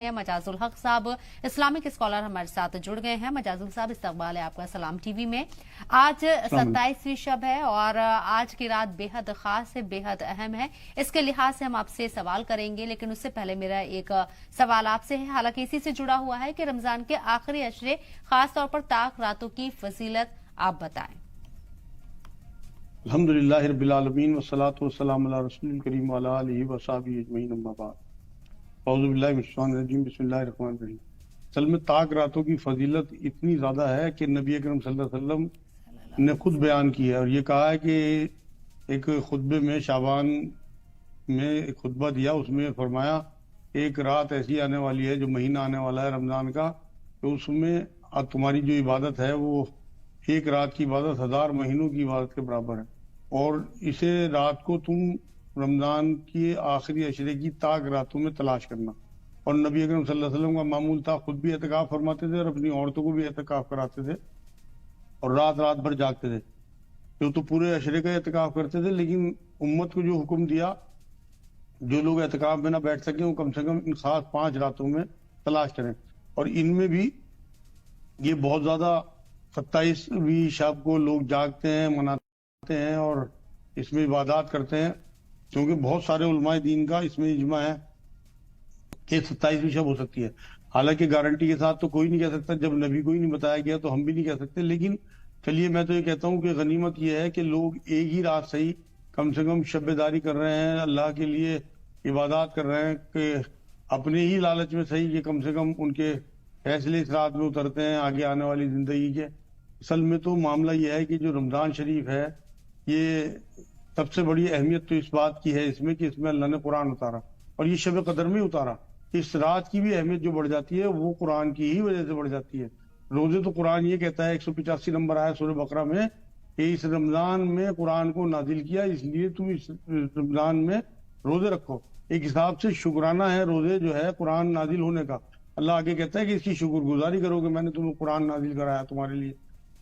मजाजुल हक साहब Islamic scholar हमारे साथ जुड़ गए हैं। मजाजुल साहब, इस्तकबाल है आपका सलाम टीवी में। आज 27वीं शब है और आज की रात बेहद खास है, बेहद अहम है। इसके लिहाज से हम आपसे सवाल करेंगे, लेकिन उससे पहले मेरा एक सवाल आपसे है, हालांकि इसी से जुड़ा हुआ है कि रमजान के आखिरी अशरे खास तौर पर ताक रातों की फजीलत आप बताएं। अल्हम्दुलिल्लाहि रब्बिल आलमीन वस्सलातु वस्सलामु अला रसूलिल करीम व अला आलिहि व सहबिहि अजमईन अम्मा बाद। औज़ु बिल्लाहि मिनश शैतानिर रजीम, बिस्मिल्लाहिर रहमानिर रहीम। असल में ताक रातों की फजीलत इतनी ज़्यादा है कि नबी अकरम सल्लल्लाहु अलैहि वसल्लम ने खुद बयान की है और ये कहा है कि एक खुतबे में शाबान में एक खुतबा दिया, उसमें फरमाया एक रात ऐसी आने वाली है, जो महीना आने वाला है रमज़ान का, तो उसमें तुम्हारी जो इबादत है वो एक रात की इबादत 1000 महीनों की इबादत के बराबर है, और इसे रात को तुम रमजान के आखिरी अशरे की ताक रातों में तलाश करना। और नबी अकरम सल्लल्लाहु अलैहि वसल्लम का मामूल था, खुद भी एहतिकाफ फरमाते थे और अपनी औरतों को भी एहतिकाफ कराते थे और रात रात भर जागते थे। तो पूरे अशरे का एहतिकाफ करते थे, लेकिन उम्मत को जो हुक्म दिया, जो लोग एहतिकाफ में ना बैठ सके वो कम से कम इन खास 5 रातों में तलाश करें। और इनमें भी ये बहुत ज्यादा 27वीं शब को लोग जागते हैं, मनाते हैं और इसमें इबादत करते हैं, क्योंकि बहुत सारे उलमाए दीन का इसमें इजमा है कि 27वीं शब हो सकती है। हालांकि गारंटी के साथ तो कोई नहीं कह सकता, जब नबी को ही नहीं बताया गया तो हम भी नहीं कह सकते। लेकिन चलिए, मैं तो ये कहता हूँ कि गनीमत यह है कि लोग एक ही रात सही कम से कम शब्बेदारी कर रहे हैं, अल्लाह के लिए इबादत कर रहे हैं, कि अपने ही लालच में सही कि कम से कम उनके फैसले इस रात में उतरते हैं आगे आने वाली जिंदगी के। असल में तो मामला यह है कि जो रमजान शरीफ है, ये सबसे बड़ी अहमियत तो इस बात की है इसमें कि इसमें अल्लाह ने कुरान उतारा और ये शब कदर में उतारा। इस रात की भी अहमियत जो बढ़ जाती है वो कुरान की ही वजह से बढ़ जाती है। रोजे तो कुरान ये कहता है, 185 नंबर आया सूरह बकरा में, कि इस रमजान में कुरान को नाजिल किया, इसलिए तुम इस रमजान में रोजे रखो। एक हिसाब से शुक्राना है रोजे जो है कुरान नाजिल होने का। अल्लाह आगे कहता है कि इसकी शुक्रगुजारी करो कि मैंने तुम्हें कुरान नाजिल कराया तुम्हारे लिए।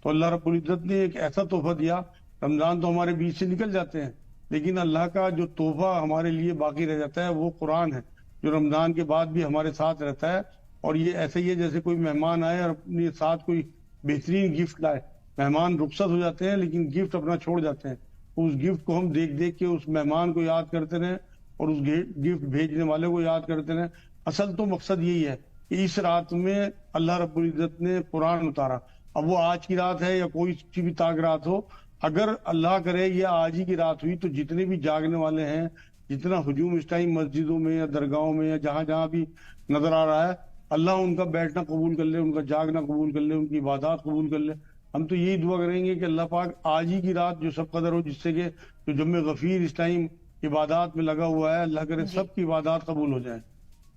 तो अल्लाह रब्बुल इज्जत ने एक ऐसा तोहफा दिया। रमजान तो हमारे बीच से निकल जाते हैं, लेकिन अल्लाह का जो तोहफा हमारे लिए बाकी रह जाता है वो कुरान है, जो रमजान के बाद भी हमारे साथ रहता है। और ये ऐसे ही है जैसे कोई मेहमान आए और अपने साथ कोई बेहतरीन गिफ्ट लाए। मेहमान रुखसत हो जाते हैं लेकिन गिफ्ट अपना छोड़ जाते हैं, उस गिफ्ट को हम देख देख के उस मेहमान को याद करते रहें और उस गिफ्ट भेजने वाले को याद करते रहें। असल तो मकसद यही है कि इस रात में अल्लाह रब्बुल इज्जत ने कुरान उतारा। अब वो आज की रात है या कोई सी भी ताक रात हो, अगर अल्लाह करे ये आज ही की रात हुई, तो जितने भी जागने वाले हैं, जितना हुजूम इस टाइम मस्जिदों में या दरगाहों में या जहां जहां भी नजर आ रहा है, अल्लाह उनका बैठना कबूल कर ले, उनका जागना कबूल कर ले, उनकी इबादत कबूल कर ले। हम तो यही दुआ करेंगे कि अल्लाह पाक आज ही की रात जो सब कदर हो, जिससे कि जो जम्मे गफीर इस टाइम इबादत में लगा हुआ है, अल्लाह करे सबकी इबादत कबूल हो जाए।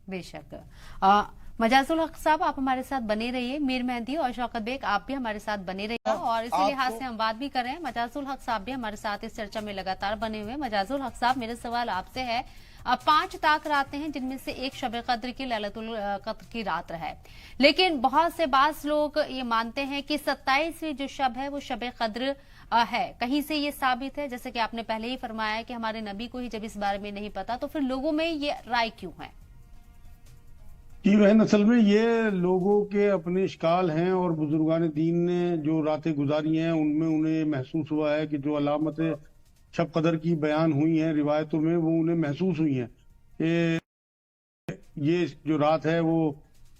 बेशक। मजाजुल हक साहब, आप हमारे साथ बने रहिए। मीर मेहंदी और शौकत बेग, आप भी हमारे साथ बने रहिए और इसी लिहाज से हम बात भी कर रहे हैं। मजाजुल हक साहब भी हमारे साथ इस चर्चा में लगातार बने हुए हैं। मजाजुल हक साहब, मेरा सवाल आपसे है, 5 ताक रातें हैं जिनमें से एक शब कद्र की लैलतुल कद्र की रात है, लेकिन बहुत से बास लोग ये मानते हैं कि 27वीं जो शब है वो शब कद्र है। कहीं से ये साबित है, जैसे कि आपने पहले ही फरमाया कि हमारे नबी को ही जब इस बारे में नहीं पता, तो फिर लोगों में ये राय क्यों है? जी बहन, असल में ये लोगों के अपने इश्काल हैं और बुजुर्गान दीन ने जो रातें गुजारी हैं उनमें उन्हें महसूस हुआ है कि जो अलामत शब कदर की बयान हुई हैं रिवायतों में, वो उन्हें महसूस हुई हैं कि ये जो रात है वो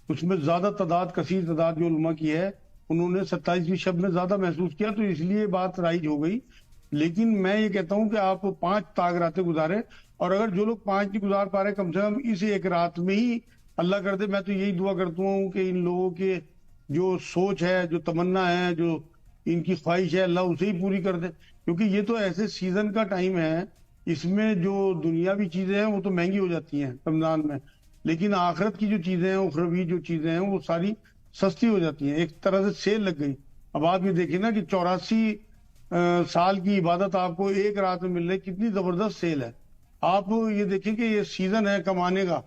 उसमें ज्यादा तादाद, कसीर तादाद जो उलमा की है, उन्होंने 27वीं शब में ज्यादा महसूस किया, तो इसलिए बात राइज हो गई। लेकिन मैं ये कहता हूँ कि आप 5 ताक रातें गुजारे, और अगर जो लोग 5 नहीं गुजार पा रहे, कम से कम इस एक रात में ही अल्लाह कर दे। मैं तो यही दुआ करता हूँ कि इन लोगों के जो सोच है, जो तमन्ना है, जो इनकी ख्वाहिश है, अल्लाह उसे ही पूरी कर दे। क्योंकि ये तो ऐसे सीजन का टाइम है, इसमें जो दुनियावी चीजें हैं वो तो महंगी हो जाती हैं रमजान में, लेकिन आखिरत की जो चीजें हैं, उखरवी जो चीजें हैं, वो सारी सस्ती हो जाती हैं। एक तरह से सेल लग गई। अब आप ये देखिए ना कि 84 साल की इबादत आपको एक रात में मिल रही, कितनी जबरदस्त सेल है। आप ये देखें कि ये सीजन है कमाने का,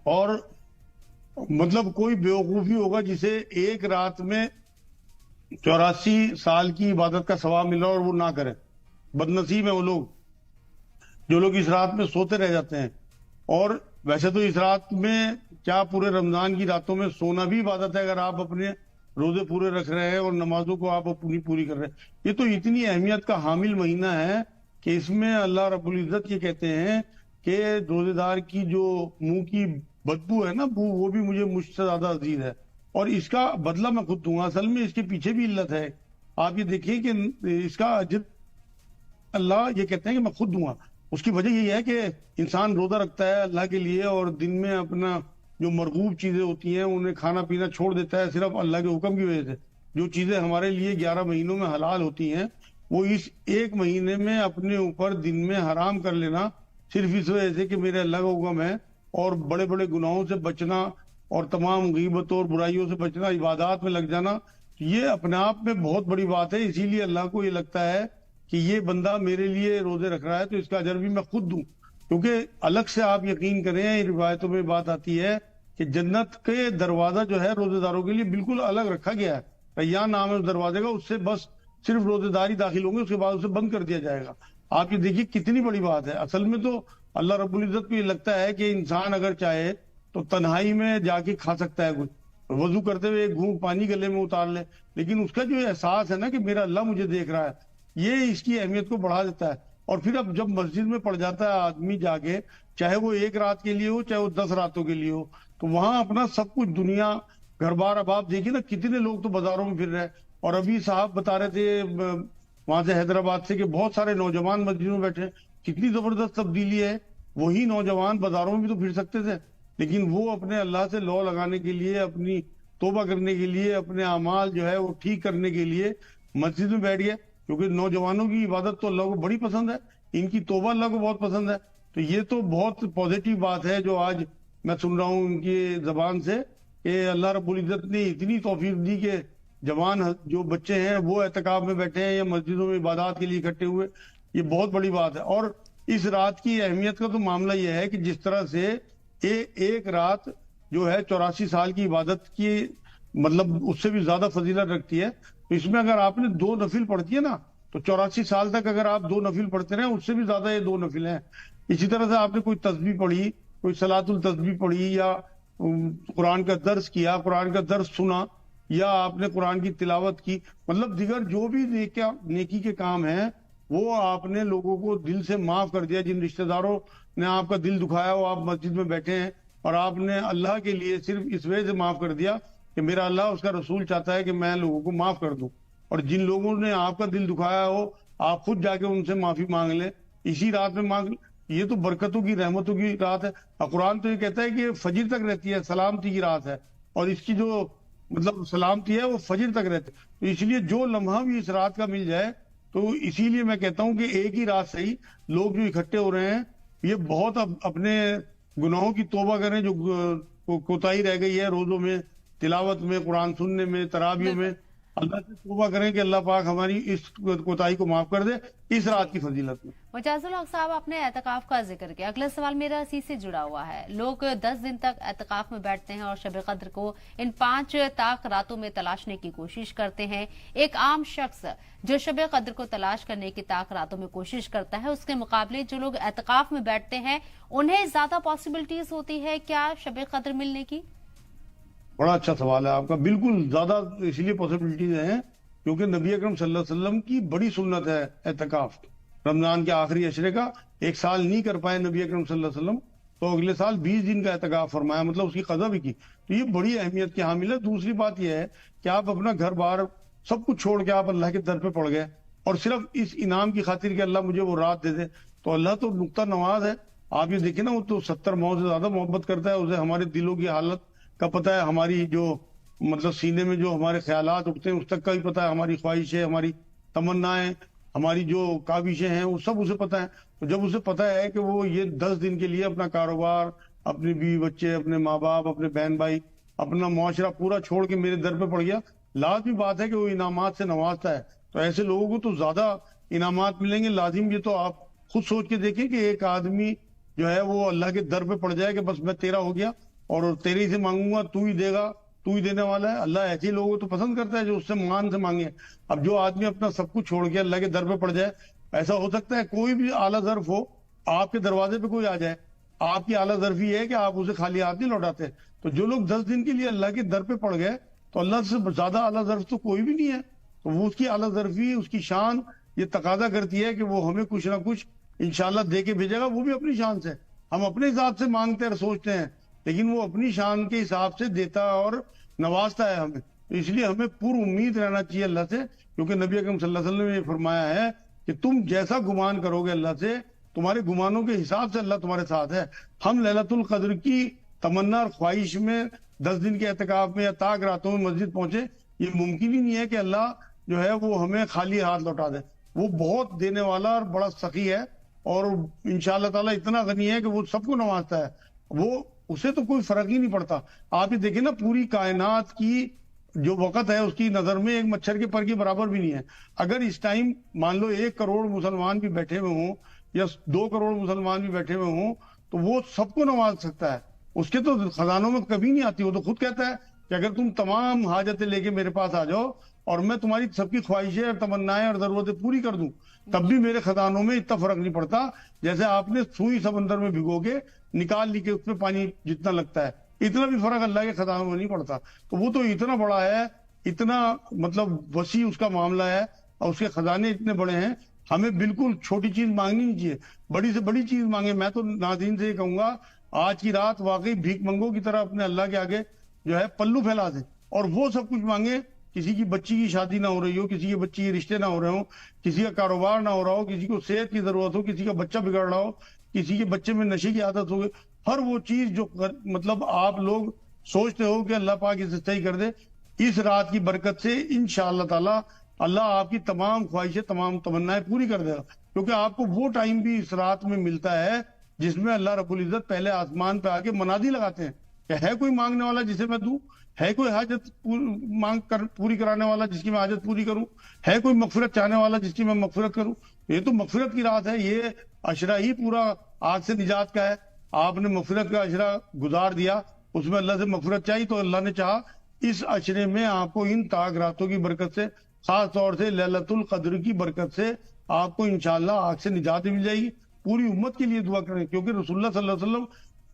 और मतलब कोई बेवकूफी होगा जिसे एक रात में 84 साल की इबादत का सवाब मिला और वो ना करे। बदनसीब है वो लोग जो लोग इस रात में सोते रह जाते हैं। और वैसे तो इस रात में क्या पूरे रमजान की रातों में सोना भी इबादत है, अगर आप अपने रोजे पूरे रख रहे हैं और नमाजों को आप अपनी पूरी कर रहे हैं। ये तो इतनी अहमियत का हामिल महीना है कि इसमें अल्लाह रब्बुल इज्जत ये कहते हैं कि रोजेदार की जो मुंह की बदबू है ना, वो भी मुझे मुझसे ज्यादा अजीज है और इसका बदला मैं खुद दूंगा। असल में इसके पीछे भी इल्लत है। आप ये देखिए कि इसका अजर अल्लाह ये कहते हैं कि मैं खुद दूंगा। उसकी वजह यही है कि इंसान रोजा रखता है अल्लाह के लिए और दिन में अपना जो मरगूब चीजें होती हैं उन्हें खाना पीना छोड़ देता है सिर्फ अल्लाह के हुक्म की वजह से। जो चीजें हमारे लिए 11 महीनों में हलाल होती हैं वो इस एक महीने में अपने ऊपर दिन में हराम कर लेना सिर्फ इस वजह से कि मेरे अल्लाह का हुक्म है। और बड़े बड़े गुनाहों से बचना और तमाम गीबतों और बुराइयों से बचना, इबादत में लग जाना, ये अपने आप में बहुत बड़ी बात है। इसीलिए अल्लाह को ये लगता है कि ये बंदा मेरे लिए रोजे रख रहा है तो इसका अजर भी मैं खुद दूं। क्योंकि अलग से आप यकीन करें, रिवायतों में बात आती है कि जन्नत के दरवाजा जो है रोजेदारों के लिए बिल्कुल अलग रखा गया है। रैयान नाम है उस दरवाजे का, उससे बस सिर्फ रोजेदारी दाखिल होंगे, उसके बाद उसे बंद कर दिया जाएगा। आप ये देखिए कितनी बड़ी बात है। असल में तो अल्लाह रब्बुल इज्जत को ये लगता है कि इंसान अगर चाहे तो तन्हाई में जाके खा सकता है कुछ, वजू करते हुए एक घूंट पानी गले में उतार ले, लेकिन उसका जो एहसास है ना कि मेरा अल्लाह मुझे देख रहा है, ये इसकी अहमियत को बढ़ा देता है। और फिर अब जब मस्जिद में पड़ जाता है आदमी जाके, चाहे वो एक रात के लिए हो चाहे वो 10 रातों के लिए हो, तो वहां अपना सब कुछ दुनिया घर बार, अब आप देखिए ना कितने लोग तो बाजारों में फिर रहे हैं। और अभी साहब बता रहे थे वहां से हैदराबाद से कि बहुत सारे नौजवान मस्जिदों में बैठे हैं। कितनी जबरदस्त तब्दीली है। वही नौजवान बाजारों में भी तो फिर सकते थे, लेकिन वो अपने अल्लाह से लौ लगाने के लिए, अपनी तौबा करने के लिए, अपने अमाल जो है वो ठीक करने के लिए मस्जिद में बैठ गए। क्योंकि नौजवानों की इबादत तो अल्लाह को बड़ी पसंद है, इनकी तौबा अल्लाह को बहुत पसंद है। तो ये तो बहुत पॉजिटिव बात है जो आज मैं सुन रहा हूँ उनकी जबान से कि अल्लाह रब्बुल इज्जत ने इतनी तौफीक दी कि जवान जो बच्चे हैं वो एतकाफ में बैठे हैं या मस्जिदों में इबादत के लिए इकट्ठे हुए। ये बहुत बड़ी बात है। और इस रात की अहमियत का तो मामला यह है कि जिस तरह से एक रात जो है 84 साल की इबादत की मतलब उससे भी ज्यादा फजीलत रखती है। तो इसमें अगर आपने 2 नफिल पढ़ती है ना, तो 84 साल तक अगर आप 2 नफिल पढ़ते रहे, उससे भी ज्यादा ये 2 नफिल हैं। इसी तरह से आपने कोई तस्बीह पढ़ी, कोई सलातुल तस्बीह पढ़ी या कुरान का दर्स किया, कुरान का दर्स सुना, या आपने कुरान की तिलावत की, मतलब दिगर जो भी नेकी के काम हैं वो आपने लोगों को दिल से माफ कर दिया। जिन रिश्तेदारों ने आपका दिल दुखाया हो, आप मस्जिद में बैठे हैं और आपने अल्लाह के लिए सिर्फ इस वजह से माफ कर दिया कि मेरा अल्लाह, उसका रसूल चाहता है कि मैं लोगों को माफ कर दूं। और जिन लोगों ने आपका दिल दुखाया हो, आप खुद जाके उनसे माफी मांग लें, इसी रात में मांग। ये तो बरकतों की, रहमतों की रात है। कुरान तो ये कहता है कि फजर तक रहती है, सलामती की रात है, और इसकी जो मतलब सलामती है वो फजर तक रहती है। तो इसलिए जो लम्हा भी इस रात का मिल जाए, तो इसीलिए मैं कहता हूं कि एक ही रात सही, लोग जो इकट्ठे हो रहे हैं ये बहुत अपने गुनाहों की तौबा करें जो कोताही रह गई है रोजों में, तिलावत में, कुरान सुनने में, तराबियों में। अल्लाह से तौबा करें कि अल्लाह पाक हमारी इस कोताही को माफ कर दे इस रात की फजीलत में। मुजाजुल हक साहब, आपने एतकाफ का जिक्र किया। अगला सवाल मेरा इसी से जुड़ा हुआ है। लोग 10 दिन तक एतकाफ में बैठते हैं और शब कद्र को इन 5 ताक रातों में तलाशने की कोशिश करते हैं। एक आम शख्स जो शब कद्र को तलाश करने की ताक रातों में कोशिश करता है, उसके मुकाबले जो लोग एतकाफ में बैठते हैं उन्हें ज्यादा पॉसिबिलिटीज होती है क्या शब कद्र मिलने की? बड़ा अच्छा सवाल है आपका। बिल्कुल ज्यादा इसलिए पॉसिबिलिटीज हैं क्योंकि नबी अकरम सल्लल्लाहु अलैहि वसल्लम की बड़ी सुन्नत है एतकाफ। रमजान के आखिरी अशरे का एक साल नहीं कर पाए नबी अकरम सल्लल्लाहु अलैहि वसल्लम, तो अगले साल 20 दिन का एतकाफ फरमाया, मतलब उसकी कज़ा भी की। तो ये बड़ी अहमियत की हामिल है। दूसरी बात यह है कि आप अपना घर बार सब कुछ छोड़ के आप अल्लाह के दर पे पड़ गए और सिर्फ इस इनाम की खातिर कि अल्लाह मुझे वो रात दे दे, तो अल्लाह तो नुक्ता नवाज है। आप ये देखिए ना, वो तो 70 मौत से ज्यादा मोहब्बत करता है। उसे हमारे दिलों की हालत का पता है, हमारी जो मतलब सीने में जो हमारे ख्यालात उठते हैं उस तक का भी पता है, हमारी ख्वाहिशें, हमारी तमन्नाएं, हमारी जो काविशें हैं वो सब उसे पता है। तो जब उसे पता है कि वो ये 10 दिन के लिए अपना कारोबार, अपनी बीवी बच्चे, अपने माँ बाप, अपने बहन भाई, अपना मुआशरा पूरा छोड़ के मेरे दर पे पड़ गया, लाजमी बात है कि वो इनामात से नवाजता है। तो ऐसे लोगों को तो ज्यादा इनामात मिलेंगे लाजिम। ये तो आप खुद सोच के देखें कि एक आदमी जो है वो अल्लाह के दर पे पड़ जाए कि बस मैं तेरा हो गया और तेरे से मांगूंगा, तू ही देगा, तू ही देने वाला है। अल्लाह ऐसे लोगों को तो पसंद करता है जो उससे मान से मांगे। अब जो आदमी अपना सब कुछ छोड़ के अल्लाह के दर पे पड़ जाए, ऐसा हो सकता है कोई भी आला ज़र्फ हो, आपके दरवाजे पे कोई आ जाए, آپ کی اعلیٰ ظرفی ہے کہ آپ اسے خالی ہاتھ نہیں لوٹاتے. تو جو لوگ 10 دن کے لیے اللہ کے در پہ پڑ گئے تو اللہ سے زیادہ اعلیٰ ظرف تو کوئی بھی نہیں ہے. تو وہ اس کی اعلیٰ ظرفی، اس کی شان یہ تقاضا کرتی ہے کہ وہ ہمیں کچھ نہ کچھ انشاءاللہ دے کے بھیجے گا، وہ بھی اپنی شان سے. ہم اپنے حساب سے مانگتے اور سوچتے ہیں، لیکن وہ اپنی شان کے حساب سے دیتا اور نوازتا ہے ہمیں. تو اس لیے ہمیں پر امید رہنا چاہیے اللہ سے، کیونکہ نبی اکرم صلی اللہ علیہ وسلم نے یہ فرمایا ہے کہ تم جیسا گمان کرو گے اللہ سے، تمہارے گمانوں کے حساب سے اللہ تمہارے ساتھ ہے. ہم لیلۃ القدر کی تمنا اور خواہش میں 10 دن کے اعتکاف میں یا تاک راتوں میں مسجد پہنچے، یہ ممکن ہی نہیں ہے کہ اللہ جو ہے وہ ہمیں خالی ہاتھ لوٹا دے. وہ بہت دینے والا اور بڑا سخی ہے، اور انشاءاللہ تعالیٰ اتنا غنی ہے کہ وہ سب کو نوازتا ہے. وہ اسے تو کوئی فرق ہی نہیں پڑتا. آپ یہ دیکھیں نا، پوری کائنات کی جو وقت ہے اس کی نظر میں ایک مچھر کے پر کے برابر بھی نہیں ہے. اگر اس ٹائم مان لو 1 کروڑ مسلمان بھی بیٹھے ہوئے ہوں یا 2 کروڑ مسلمان بھی بیٹھے ہوئے ہوں تو وہ سب کو نواز سکتا ہے. اس کے تو خزانوں میں کبھی نہیں آتی. وہ تو خود کہتا ہے کہ اگر تم تمام حاجتیں لے کے میرے پاس آ جاؤ اور میں تمہاری سب کی خواہشیں اور تمنائیں اور ضرورتیں پوری کر دوں، تب بھی میرے خزانوں میں اتنا فرق نہیں پڑتا جیسے آپ نے سوئی سمندر میں بھگو کے نکال لی کے اس پہ پانی جتنا لگتا ہے، اتنا بھی فرق اللہ کے خزانوں میں نہیں پڑتا. تو وہ تو اتنا بڑا ہے، اتنا مطلب وسیع اس کا معاملہ ہے اور اس کے خزانے اتنے بڑے ہیں. ہمیں بالکل چھوٹی چیز مانگنی نہیں چاہیے، بڑی سے بڑی چیز مانگے. میں تو ناظرین سے یہ کہوں گا آج کی رات واقعی بھیک منگوں کی طرح اپنے اللہ کے آگے جو ہے پلو پھیلا دیں اور وہ سب کچھ مانگے. کسی کی بچی کی شادی نہ ہو رہی ہو، کسی کے بچی کے رشتے نہ ہو رہے ہوں، کسی کا کاروبار نہ ہو رہا ہو، کسی کو صحت کی ضرورت ہو، کسی کا بچہ بگڑ رہا ہو، کسی کے بچے میں نشے کی عادت ہو گئی، ہر وہ چیز جو مطلب آپ لوگ سوچتے ہو کہ اللہ پاک اسے صحیح کر دے، اس رات کی برکت سے انشاءاللہ تعالی اللہ آپ کی تمام خواہشیں، تمام تمنائیں پوری کر دے گا. کیونکہ آپ کو وہ ٹائم بھی اس رات میں ملتا ہے جس میں اللہ رب العزت پہلے آسمان پہ آ کے منادی لگاتے ہیں کہ ہے کوئی مانگنے والا جسے میں دوں، ہے کوئی حاجت پوری کرانے والا جس کی میں حاجت پوری کروں، ہے کوئی مغفرت چاہنے والا جس کی میں مغفرت کروں. یہ تو مغفرت کی رات ہے، یہ عشرہ ہی پورا آگ سے نجات کا ہے. آپ نے مغفرت کا عشرہ گزار دیا، اس میں اللہ سے مغفرت چاہیے تو اللہ نے چاہا اس عشرے میں آپ کو ان تاک راتوں کی برکت سے، خاص طور سے لیلۃ القدر کی برکت سے آپ کو انشاءاللہ آگ سے نجات مل جائے گی. پوری امت کے لیے دعا کریں، کیونکہ رسول اللہ صلی اللہ علیہ وسلم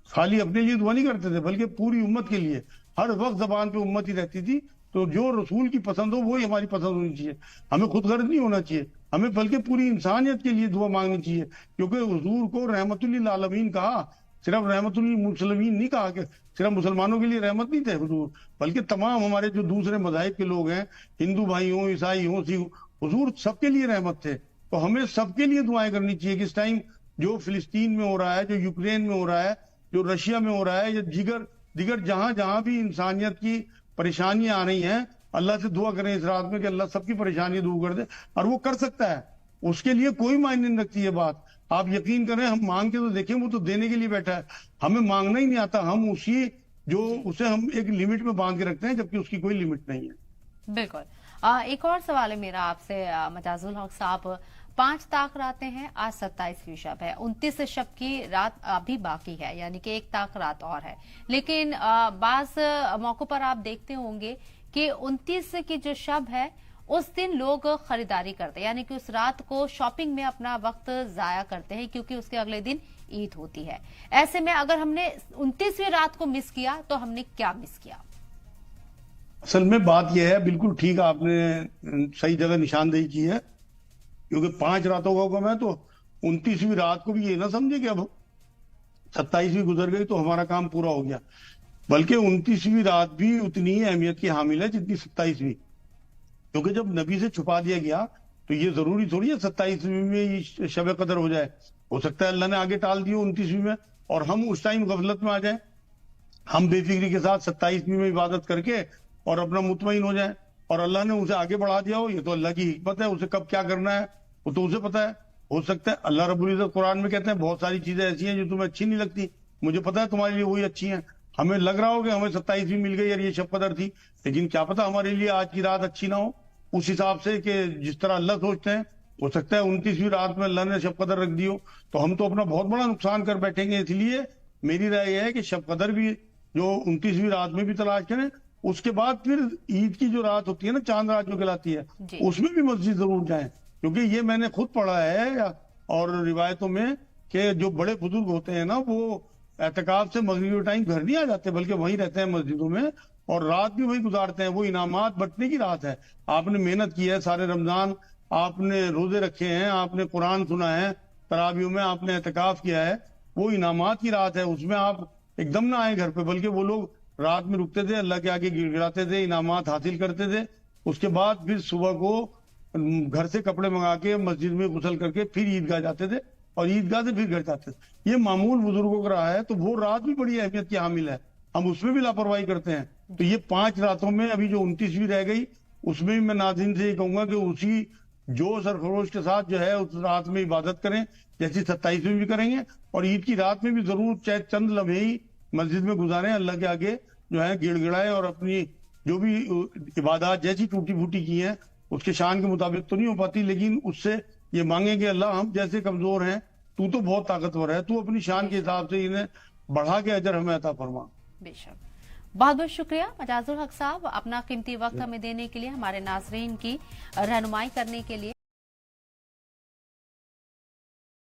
خالی اپنے لیے دعا نہیں کرتے تھے بلکہ پوری امت کے لیے. ہر وقت زبان پہ امت ہی رہتی تھی. تو جو رسول کی پسند ہو وہی ہماری پسند ہونی چاہیے. ہمیں خود غرض نہیں ہونا چاہیے، ہمیں بلکہ پوری انسانیت کے لیے دعا مانگنی چاہیے. کیونکہ حضور کو رحمت للعالمین کہا، صرف رحمت للمسلمین نہیں کہا کہ صرف مسلمانوں کے لیے رحمت نہیں تھے حضور، بلکہ تمام ہمارے جو دوسرے مذاہب کے لوگ ہیں، ہندو بھائی ہوں، عیسائی ہوں، سکھ، حضور سب کے لیے رحمت تھے. تو ہمیں سب کے لیے دعائیں کرنی چاہیے کہ اس ٹائم جو فلسطین میں ہو رہا ہے، جو یوکرین میں ہو رہا ہے، جو رشیا میں ہو رہا ہے، یا دیگر جہاں جہاں بھی انسانیت کی پریشانیاں آ رہی ہیں، اللہ سے دعا کریں اس رات میں کہ اللہ سب کی پریشانی دور کر دے. اور وہ کر سکتا ہے، اس کے لیے کوئی معنی نہیں رکھتی یہ بات. آپ یقین کریں، ہم مانگ کے تو دیکھیں، وہ تو دینے کے لیے بیٹھا ہے. ہمیں مانگنا ہی نہیں آتا، ہم اسے ہم ایک لمٹ میں باندھ کے رکھتے ہیں جبکہ اس کی کوئی لمٹ نہیں ہے. بالکل. ایک اور سوال ہے میرا آپ سے مجاز الحق صاحب. 5 تاک راتیں ہیں، آج 27ویں شب ہے، 29 شب کی رات ابھی باقی ہے، یعنی کہ 1 تاک رات اور ہے. لیکن بعض موقع پر آپ دیکھتے ہوں گے کہ 29 کی جو شب ہے اس دن لوگ خریداری کرتے ہیں، یعنی کہ اس رات کو شاپنگ میں اپنا وقت ضائع کرتے ہیں کیونکہ اس کے اگلے دن عید ہوتی ہے. ایسے میں اگر ہم نے 29ویں رات کو مس کیا تو ہم نے کیا مس کیا؟ اصل میں بات یہ ہے، بالکل ٹھیک آپ نے صحیح جگہ نشاندہی کی ہے، کیونکہ 5 راتوں کا حکم ہے تو 29ویں رات کو بھی یہ نہ سمجھے کہ اب 27ویں گزر گئی تو ہمارا کام پورا ہو گیا، بلکہ 29ویں رات بھی اتنی ہی اہمیت کی حامل ہے جتنی 27ویں. کیونکہ جب نبی سے چھپا دیا گیا تو یہ ضروری تھوڑی ہے 27ویں میں شب قدر ہو جائے. ہو سکتا ہے اللہ نے آگے ٹال دیا 29ویں میں اور ہم اس ٹائم غفلت میں آ جائیں، ہم بے فکری کے ساتھ 27ویں میں عبادت کر کے اور اپنا مطمئن ہو جائیں، اور اللہ نے اسے آگے بڑھا دیا ہو. یہ تو اللہ کی حکمت ہے، اسے کب کیا کرنا ہے وہ تو اسے پتا ہے. ہو سکتا ہے اللہ رب العزت قرآن میں کہتے ہیں بہت ساری چیزیں ایسی ہیں جو تمہیں اچھی نہیں لگتی، مجھے پتا ہے تمہارے لیے وہی اچھی ہیں. ہمیں لگ رہا ہو کہ ہمیں 27ویں مل گئی اور یہ شب قدر تھی، لیکن کیا پتا ہمارے لیے آج کی رات اچھی نہ ہو اس حساب سے کہ جس طرح اللہ سوچتے ہیں. ہو سکتا ہے 29ویں رات میں اللہ نے شب قدر رکھ دی ہو تو ہم تو اپنا بہت بڑا نقصان کر بیٹھیں گے. اس لیے میری رائے یہ ہے کہ شب قدر بھی جو 29ویں رات میں بھی تلاش کریں. اس کے بعد پھر عید کی جو رات ہوتی ہے نا، چاند رات جو کہلاتی ہے، اس میں بھی مسجد ضرور جائیں. کیونکہ یہ میں نے خود پڑھا ہے اور روایتوں میں کہ جو بڑے بزرگ ہوتے ہیں نا وہ एतकाफ से मगरिब टाइम घर नहीं आ जाते, बल्कि वहीं रहते हैं मस्जिदों में और रात भी वहीं गुजारते हैं। वो इनामात बंटने की रात है। आपने मेहनत की है सारे रमजान, आपने रोजे रखे हैं, आपने कुरान सुना है, तरावियों में आपने एतकाफ किया है, वो इनामात की रात है। उसमें आप एकदम ना आए घर पे, बल्कि वो लोग रात में रुकते थे, अल्लाह के आगे गिड़गिड़ाते थे, इनामात हासिल करते थे। उसके बाद फिर सुबह को घर से कपड़े मंगा के मस्जिद में गुसल करके फिर ईदगाह जाते थे और ईदगाह से फिर घर जाते थे। ये मामूल बुजुर्गों का रहा है, तो वो रात भी बड़ी अहमियत की हामिल है। हम उसमें भी लापरवाही करते हैं। तो ये 5 रातों में अभी जो 29वीं रह गई, उसमें भी मैं नाज़रीन से ये कहूंगा कि उसी जोश और खरोश के साथ जो है उस रात में इबादत करें, जैसी 27 में भी करेंगे, और ईद की रात में भी जरूर चाहे चंद लम्हे ही मस्जिद में गुजारें, अल्लाह के आगे जो है गिड़गिड़ाएं और अपनी जो भी इबादत जैसी टूटी फूटी की हैं उसके शान के मुताबिक तो नहीं हो पाती, लेकिन उससे ये मांगे कि अल्लाह हम जैसे कमजोर हैं, तू तो बहुत ताकतवर है, तू अपनी शान के हिसाब से इन्हें बढ़ा के अजर हमें अता फरमा। बेशक, बहुत बहुत शुक्रिया मजाजुल हक साहब, अपना कीमती वक्त हमें देने के लिए, हमारे नाजरीन की रहनुमाई करने के लिए।